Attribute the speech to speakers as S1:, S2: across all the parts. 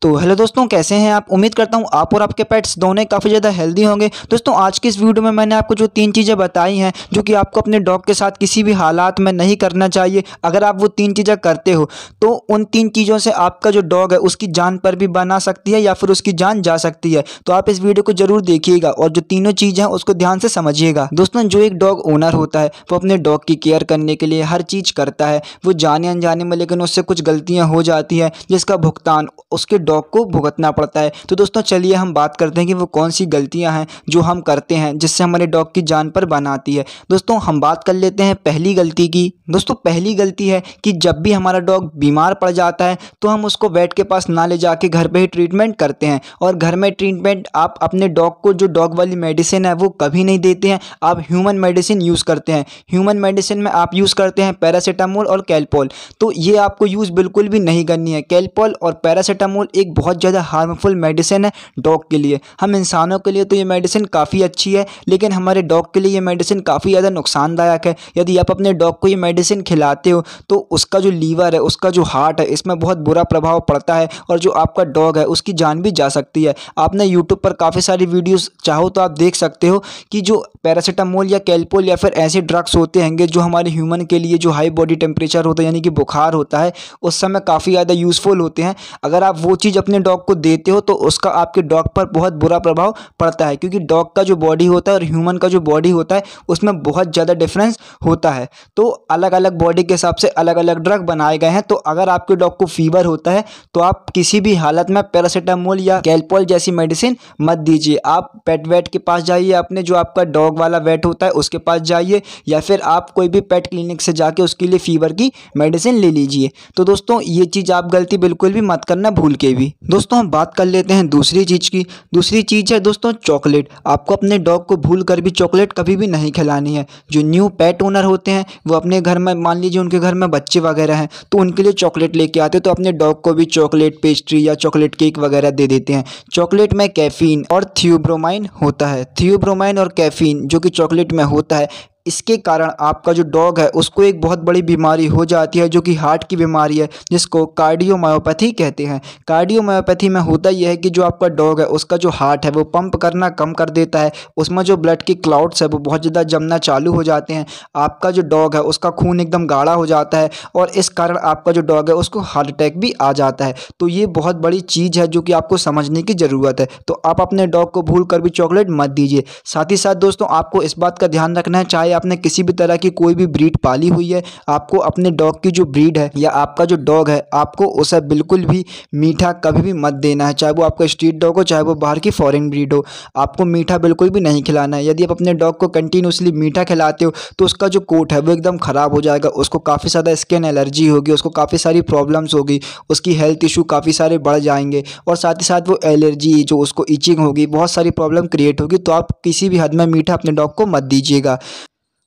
S1: तो हेलो दोस्तों, कैसे हैं आप। उम्मीद करता हूं आप और आपके पेट्स दोनों काफ़ी ज़्यादा हेल्दी होंगे। दोस्तों आज की इस वीडियो में मैंने आपको जो 3 चीज़ें बताई हैं जो कि आपको अपने डॉग के साथ किसी भी हालात में नहीं करना चाहिए। अगर आप वो 3 चीज़ें करते हो तो उन 3 चीज़ों से आपका जो डॉग है उसकी जान पर भी बना सकती है या फिर उसकी जान जा सकती है। तो आप इस वीडियो को ज़रूर देखिएगा और जो तीनों चीज़ें हैं उसको ध्यान से समझिएगा। दोस्तों जो एक डॉग ओनर होता है वो अपने डॉग की केयर करने के लिए हर चीज़ करता है, वो जाने अनजाने में, लेकिन उससे कुछ गलतियाँ हो जाती हैं जिसका भुगतान उसके डॉग को भुगतना पड़ता है। तो दोस्तों चलिए हम बात करते हैं कि वो कौन सी गलतियां हैं जो हम करते हैं जिससे हमारे डॉग की जान पर बन आती है। दोस्तों हम बात कर लेते हैं पहली गलती की। दोस्तों पहली गलती है कि जब भी हमारा डॉग बीमार पड़ जाता है तो हम उसको वेट के पास ना ले जाके घर पे ही ट्रीटमेंट करते हैं। और घर में ट्रीटमेंट आप अपने डॉग को जो डॉग वाली मेडिसिन है वो कभी नहीं देते हैं, आप ह्यूमन मेडिसिन यूज़ करते हैं। ह्यूमन मेडिसिन में आप यूज़ करते हैं पैरासीटामोल और कैलपोल। तो ये आपको यूज़ बिल्कुल भी नहीं करनी है। कैलपोल और पैरासीटामोल एक बहुत ज़्यादा हार्मफुल मेडिसिन है डॉग के लिए। हम इंसानों के लिए तो ये मेडिसिन काफ़ी अच्छी है, लेकिन हमारे डॉग के लिए ये मेडिसिन काफ़ी ज़्यादा नुकसानदायक है। यदि आप अपने डॉग को ये मेडिसिन खिलाते हो तो उसका जो लीवर है, उसका जो हार्ट है, इसमें बहुत बुरा प्रभाव पड़ता है और जो आपका डॉग है उसकी जान भी जा सकती है। आपने यूट्यूब पर काफ़ी सारी वीडियोज़ चाहो तो आप देख सकते हो कि जो पैरासीटामोल या कैलपोल या फिर ऐसे ड्रग्स होते हैं जो हमारे ह्यूमन के लिए जो हाई बॉडी टेम्परेचर होता है यानी कि बुखार होता है उस समय काफ़ी ज़्यादा यूज़फुल होते हैं। अगर आप वो चीज़ अपने डॉग को देते हो तो उसका आपके डॉग पर बहुत बुरा प्रभाव पड़ता है, क्योंकि डॉग का जो बॉडी होता है और ह्यूमन का जो बॉडी होता है उसमें बहुत ज़्यादा डिफरेंस होता है। तो अलग अलग बॉडी के हिसाब से अलग अलग ड्रग बनाए गए हैं। तो अगर आपके डॉग को फीवर होता है तो आप किसी भी हालत में पैरासीटामोल या कैलपोल जैसी मेडिसिन मत दीजिए। आप पेट वेट के पास जाइए, अपने जो आपका डॉग वाला वेट होता है उसके पास जाइए, या फिर आप कोई भी पेट क्लिनिक से जाके उसके लिए फीवर की मेडिसिन ले लीजिए। तो दोस्तों ये चीज़ आप गलती बिल्कुल भी मत करना भूल के भी। दोस्तों हम बात कर लेते हैं दूसरी चीज़ की। दूसरी चीज़ है दोस्तों चॉकलेट। आपको अपने डॉग को भूल कर भी चॉकलेट कभी भी नहीं खिलानी है। जो न्यू पेट ओनर होते हैं वो अपने घर में, मान लीजिए उनके घर में बच्चे वगैरह हैं तो उनके लिए चॉकलेट लेके आते हैं, तो अपने डॉग को भी चॉकलेट पेस्ट्री या चॉकलेट केक वगैरह दे देते हैं। चॉकलेट में कैफीन और थियोब्रोमाइन होता है। थियोब्रोमाइन और कैफीन जो कि चॉकलेट में होता है, इसके कारण आपका जो डॉग है उसको एक बहुत बड़ी बीमारी हो जाती है जो कि हार्ट की बीमारी है, जिसको कार्डियोमायोपैथी कहते हैं। कार्डियोमायोपैथी में होता यह है कि जो आपका डॉग है उसका जो हार्ट है वो पंप करना कम कर देता है, उसमें जो ब्लड के क्लाउड्स है वो बहुत ज़्यादा जमना चालू हो जाते हैं। आपका जो डॉग है उसका खून एकदम गाढ़ा हो जाता है और इस कारण आपका जो डॉग है उसको हार्ट अटैक भी आ जाता है। तो ये बहुत बड़ी चीज़ है जो कि आपको समझने की ज़रूरत है। तो आप अपने डॉग को भूल कर भी चॉकलेट मत दीजिए। साथ ही साथ दोस्तों आपको इस बात का ध्यान रखना है, चाहे आपने किसी भी तरह की कोई भी ब्रीड पाली हुई है, आपको अपने डॉग की जो ब्रीड है या आपका जो डॉग है आपको उसे बिल्कुल भी मीठा कभी भी मत देना है। चाहे वो आपका स्ट्रीट डॉग हो, चाहे वो बाहर की फॉरेन ब्रीड हो, आपको मीठा बिल्कुल भी नहीं खिलाना है। यदि आप अपने डॉग को कंटिन्यूसली मीठा खिलाते हो तो उसका जो कोट है वो एकदम ख़राब हो जाएगा, उसको काफ़ी ज़्यादा स्किन एलर्जी होगी, उसको काफ़ी सारी प्रॉब्लम्स होगी, उसकी हेल्थ इशू काफ़ी सारे बढ़ जाएंगे और साथ ही साथ वो एलर्जी जो उसको इचिंग होगी, बहुत सारी प्रॉब्लम क्रिएट होगी। तो आप किसी भी हद में मीठा अपने डॉग को मत दीजिएगा।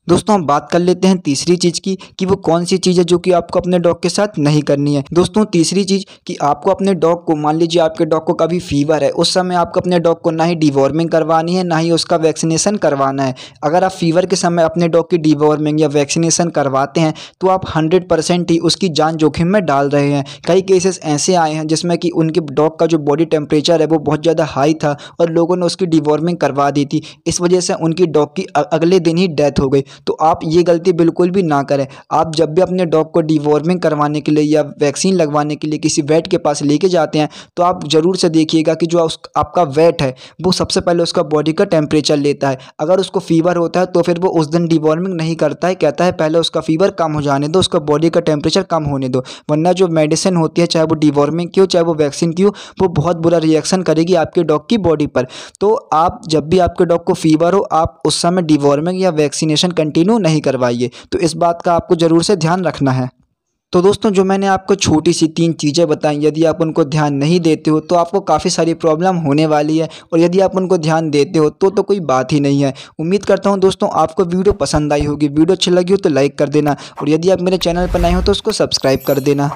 S1: दोस्तों हम बात कर लेते हैं तीसरी चीज़ की कि वो कौन सी चीज़ है जो कि आपको अपने डॉग के साथ नहीं करनी है। दोस्तों तीसरी चीज़ कि आपको अपने डॉग को, मान लीजिए आपके डॉग को कभी फीवर है, उस समय आपको अपने डॉग को ना ही डिवॉर्मिंग करवानी है ना ही उसका वैक्सीनेशन करवाना है। अगर आप फीवर के समय अपने डॉग की डिवॉर्मिंग या वैक्सीनेशन करवाते हैं तो आप 100% ही उसकी जान जोखिम में डाल रहे हैं। कई केसेस ऐसे आए हैं जिसमें कि उनके डॉग का जो बॉडी टेम्परेचर है वो बहुत ज़्यादा हाई था और लोगों ने उसकी डिवॉर्मिंग करवा दी थी, इस वजह से उनकी डॉग की अगले दिन ही डेथ हो गई। तो आप ये गलती बिल्कुल भी ना करें। आप जब भी अपने डॉग को डिवॉर्मिंग करवाने के लिए या वैक्सीन लगवाने के लिए किसी वेट के पास लेके जाते हैं तो आप ज़रूर से देखिएगा कि जो आपका वेट है वो सबसे पहले उसका बॉडी का टेम्परेचर लेता है। अगर उसको फीवर होता है तो फिर वो उस दिन डिवॉर्मिंग नहीं करता है, कहता है पहले उसका फीवर कम हो जाने दो, उसका बॉडी का टेम्परेचर कम होने दो, वरना जो मेडिसिन होती है चाहे वो डिवॉर्मिंग की हो चाहे वो वैक्सीन की हो, वो बहुत बुरा रिएक्शन करेगी आपके डॉग की बॉडी पर। तो आप जब भी आपके डॉग को फीवर हो आप उस समय डिवॉर्मिंग या वैक्सीनेशन कंटिन्यू नहीं करवाइए। तो इस बात का आपको ज़रूर से ध्यान रखना है। तो दोस्तों जो मैंने आपको छोटी सी 3 चीज़ें बताई, यदि आप उनको ध्यान नहीं देते हो तो आपको काफ़ी सारी प्रॉब्लम होने वाली है, और यदि आप उनको ध्यान देते हो तो कोई बात ही नहीं है। उम्मीद करता हूं दोस्तों आपको वीडियो पसंद आई होगी। वीडियो अच्छी लगी हो तो लाइक कर देना, और यदि आप मेरे चैनल पर नए हो तो उसको सब्सक्राइब कर देना।